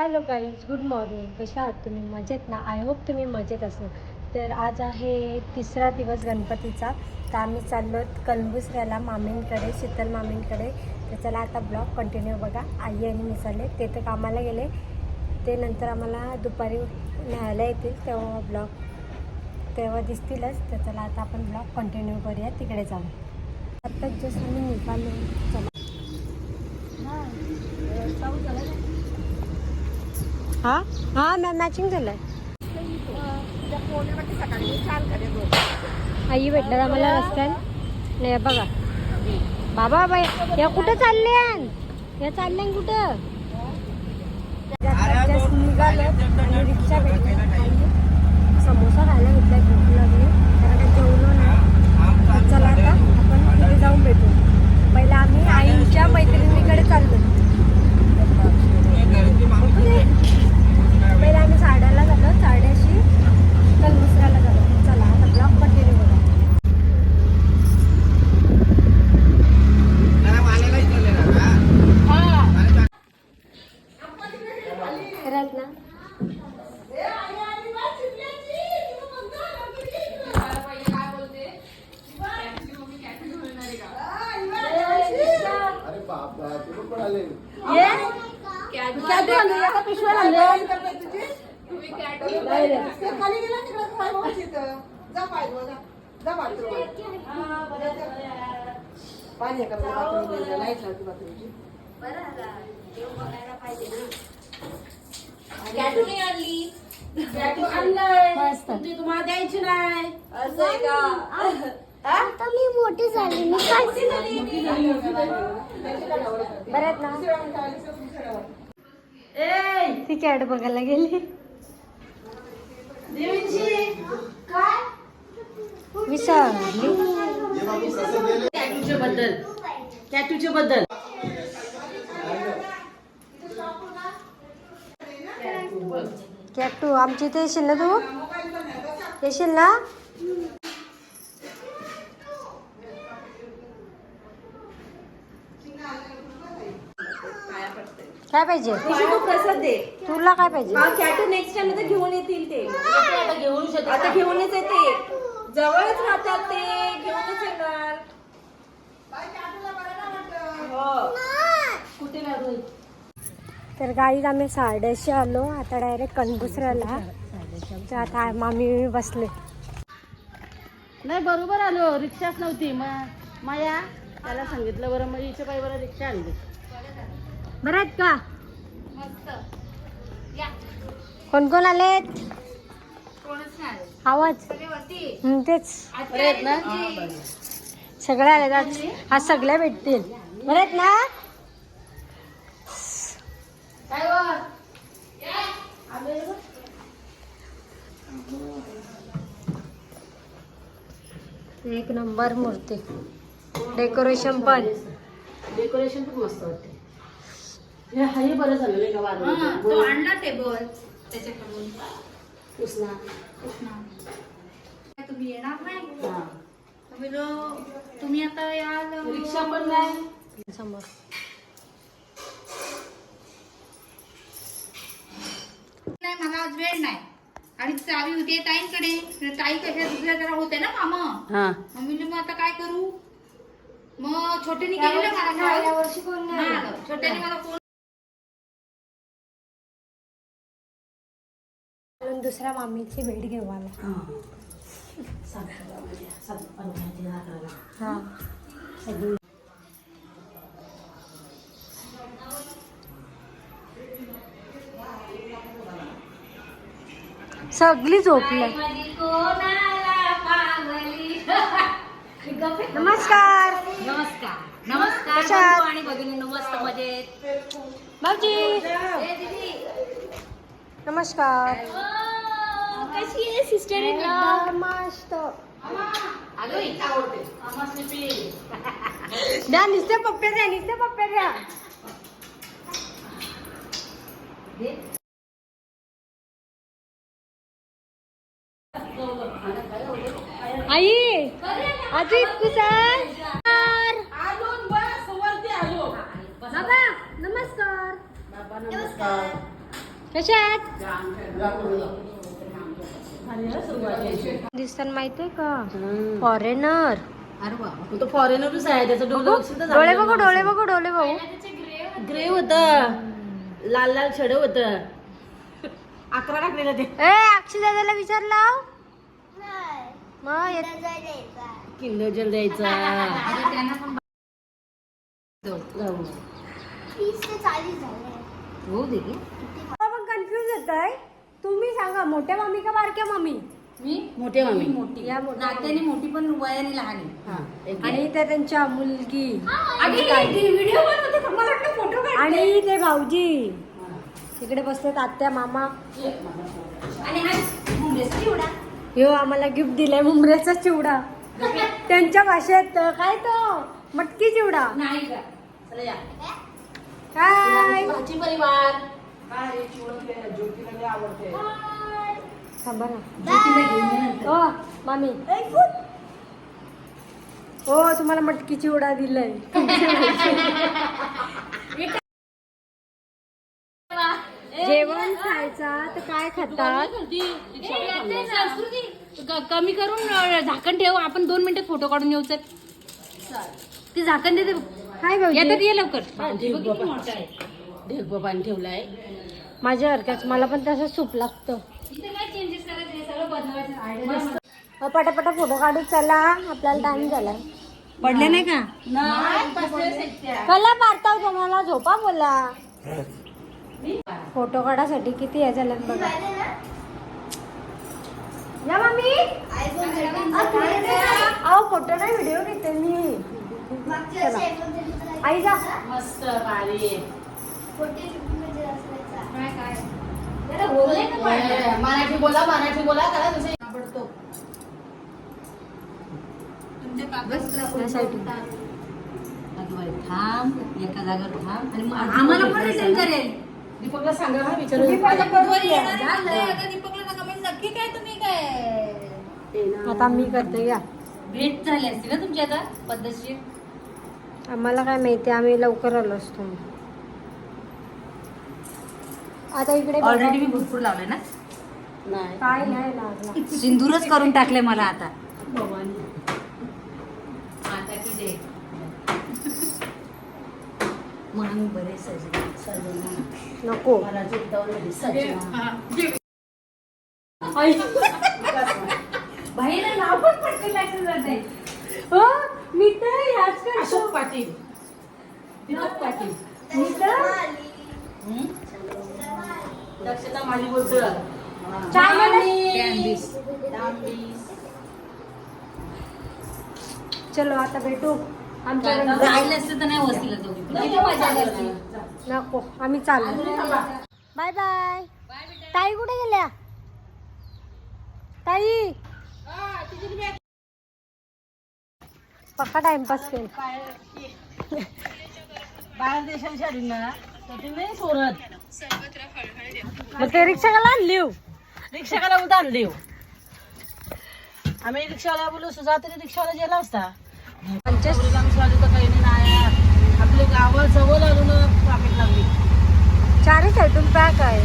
Hello guys, good morning. कशा आहात तुम्ही? मजेत ना? आय होप तुम्ही मजेत असाल. तर आज आहे तिसरा दिवस गणपतीचा. तर आम्ही चाललो कलबुसऱ्याला मामींकडे, शीतल मामींकडे. तर चला आता ब्लॉग कंटिन्यू बघा. आई आणि मी चालले, ते तर कामाला गेले. ते नंतर आम्हाला दुपारी न्यायला येतील तेव्हा दिसतीलच. तर चला आता आपण ब्लॉग कंटिन्यू करूया, तिकडे जाऊ. आत्ताच जस्ट आम्ही निघालो. चला हां हां मॅचिंग झालंय. आई भेटणार आम्हाला रस्त्यात. नाही बघा बाबा बाई, या कुठं चालले? या चालल्या कुठं? जस्ट निघालो आणि रिक्षा भेटली. समोसा खायला घेतलाय, भूक लागली कारण काही जेवलो नाही. चला आता आपण तिथे जाऊन भेटू. पहिला आम्ही आईच्या मैत्रिणीकडे चाललो. पहिला आम्ही साड्याला झालो, साड्याशी कलबुसऱ्याला झालो. चला आता ब्लॉग कंटिन्यू बघा. खरंच ना? तुम्हाला द्यायची नाही असं आहे का? आता मी मोठी झाली, मी काय बरं ना? ती कॅट बघायला गेली. विसरली. कॅटूच्या बद्दल कॅटू आमची इथे येशील ना? तू येशील ना? काय पाहिजे प्रसाद दे. तुला? काय पाहिजे? कॅटू नेक्स्ट टाइम आता घेऊन येतील. ते आता घेऊनच येते. जवळच राहतात ते, घेऊनच येणार. कुठे लागू? तर गाईज आम्ही साडेशी आलो. आता डायरेक्ट कलबुसऱ्याला. तर आता मामी बसले. नाही बरोबर आलो. रिक्षाच नव्हती. मग माया त्याला सांगितलं बरं, मग हिच्या पायी बरं रिक्षा आणली. बरं आहेत का? कोण कोण आलेत? आवाज तेच सगळे आलेत आज. आज सगळ्या भेटतील. बरं आहेत ना? एक नंबर मूर्ती. डेकोरेशन पण खूप मस्त वाटते. हे बरं झालं नाही का? तो आणला टेबल त्याच्याकडून. कृष्णा तुम्ही येणार नाही? तुम्ही आता याल. रिक्षा पण नाही समोर. नाही मला आज वेळ नाही. आणि चावी होती ताईंकडे. ताई कशा दुसऱ्या जरा होते ना कामं. मग आता काय करू? मग छोट्याने केलेलं मला. या वर्षी कोण नाही आलं. छोट्याने मला फोन. दुसऱ्या मामीची भेट घेऊ आला. हा सगळी झोपली. नमस्कार. नमस्कार नमस्कार. कशा आहात? आणि भगिनी मस्त मजेत. भाऊजी नमस्कार. कशी आहे सिस्टर इन लॉ? मस्त. आवडते. द्या नुसते पप्प्या द्या, नुसते पप्प्या द्या. आई आजी कुसार. बाबा नमस्कार. बाबा नमस्कार. कशा आहेत दिसताना माहितीये का फॉरेनर. अरे वा तो फॉरेनरच आहे त्याचं डोळे बघू डोळे बघू डोळे बघू. ग्रे होत लाल लाल छड होत 11 टाकलेलं ते ए अक्षय दादाला विचारलं मग किंडर जल द्यायचा हो दे की आपण कन्फ्युज होत आहे. तुम्ही सांगा मोठ्या मम्मी का बारक्या मम्मी? मी मोठे मामी मोठी या मोठ्या नात्याने मोठी पण वयाने लहान आहे. हा आणि त्या त्यांच्या मुलगी व्हिडिओ बनवते का? मला वाटलं फोटो काढ. आणि ते भाऊजी तिकडे बसलेत आत्या मामा. आणि हा मुंबईचा चिवडा. ह्यो आम्हाला गिफ्ट दिलाय मुंबऱ्याचा चिवडा. त्यांच्या भाषेत काय तो मटकी चिवडा. नाही का? चला या काय भाची परिवार थांबा ना. ज्योतीला घेऊन ये नंतर. ओ मामी हो तुम्हाला मटकी चिवडा दिलाय. जेवण खायचा तर काय खातात? कमी करून झाकण ठेव. आपण 2 मिनिटात फोटो काढून येऊ. चल ती झाकण देते. काय भाऊजी येतात ये लवकर. ढेग पाणी ठेवलाय माझ्या हरकत मला पण तसं सूप लागतं. इथे काय चेंजेस करायचे हे सगळं बदलवायचं. पटापटा फोटो काढू चला आपल्याला टाइम झालाय. पडले नाही का? कला मारता तुम्हाला झोपा बोला. फोटो काढासाठी किती हे झालं बघा. या मम्मी अहो फोटो नाही व्हिडिओ घेते मी. चला आई जा. मस्त भारी मराठी बोला करा जसं आवडतो थांब एका जागेवर थांब आणि आम्हाला पण रिटर्न करेल. दीपकला सांगा हा विचारू दीपकला कमेंट नक्की काय तुम्ही काय आता मी करते या. भेट झाली असती ना तुमची आता पद्धतशीर. आम्हाला काय माहिती आम्ही लवकर आलो असतो. आता इकडे बघा. ऑलरेडी मी भरपूर लावले ना. नाही काय नाही लागला. सिंदूरच करून टाकले मला आता. भवानी आता की ते म्हणून बरे सजना नको मराठी उतावळी सजना बाईला नाव पण पटकन लागलं जाते. हो मी तर ह्याच करतो. अशोक पाटील दीपक पाटील मी तर दक्षता माली बोलतो चलो आता भेटू आमच्या राहिले असते तर नाही वसतीला जाऊ. किती मजा आली असती. नको आम्ही चाललो. Bye bye. ताई कुठे गेल्या? ताई पक्का टाइमपास केला. बाहेर देशाला शाळी ना तर ती नाही सोडत मग ते रिक्षाला आणली हो. रिक्षाला उतार देऊ आम्ही रिक्षाला बोलू सुद्धा तरी रिक्षाला गेला असता. पोलिसांनी तर काही नाही आपले गावा जवळ आलो ना ट्रॅफिक लागली. चारही साईडून पॅक आहे.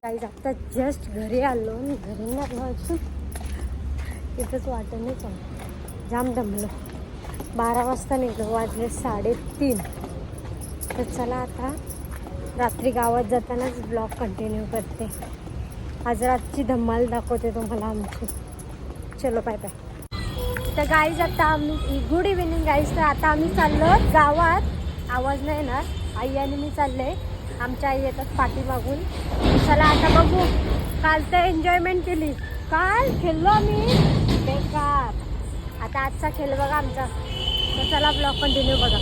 काही आता जस्ट घरी आलो आणि घरी नाही अजून इथंच वाटणच जाम दमलो. 12 वाजता निघलो वाजले 3:30. तर चला आता रात्री गावात जातानाच ब्लॉग कंटिन्यू करते. आज रातची धम्माल दाखवते तुम्हाला आमची. चलो बाय बाय. तर गाईज आता आम्ही गुड इव्हिनिंग गाईज. तर आता आम्ही चाललो गावात. आवाज नाही येणार. आई आणि मी चालले. आमच्या आई येतात पाठीमागून. चला आता बघू. काल तर एन्जॉयमेंट केली. काल खेळलो आम्ही बेकार. आता आजचा खेळ बघा आमचा. तर चला ब्लॉग कंटिन्यू बघा.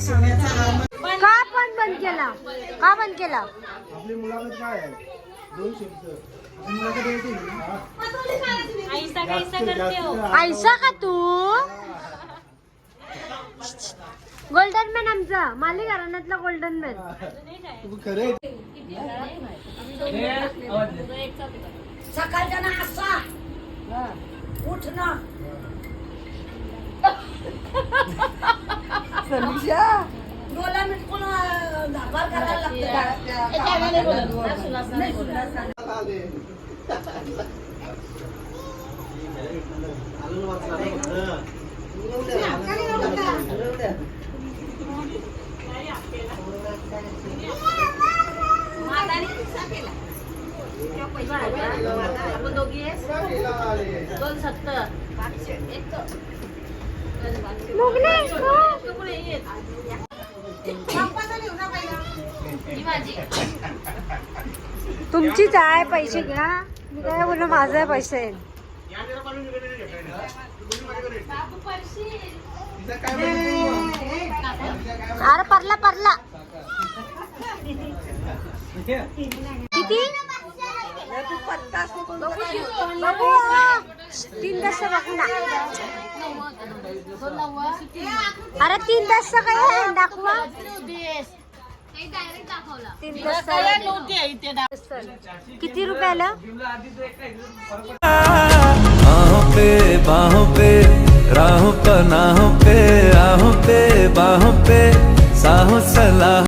का पण बंद केला? का बंद केला? आपली मुलाखत काय आहे? 2 शब्द. आपली मुलाखत यायची ना? ऐसा का तू? गोल्डन मॅन आमचा मालिक घराण्यातला गोल्डन मॅन. तू खरं सकाळच्या ना असा उठ ना डोला मिटकून धाबार करायला आपण दोघी 270 तुमचीच आहे, पैसे घ्या. मी काय बोललो, माझा आहे पैसे. अरे परला परला किती? बघू 3 दस बघू ना. अरे 3 दस काय आहे दाखवा. 3 दस किती रुपयाला? बाहों पे राहों पनाहों पे राहों पे बाहों पे साहों सलाह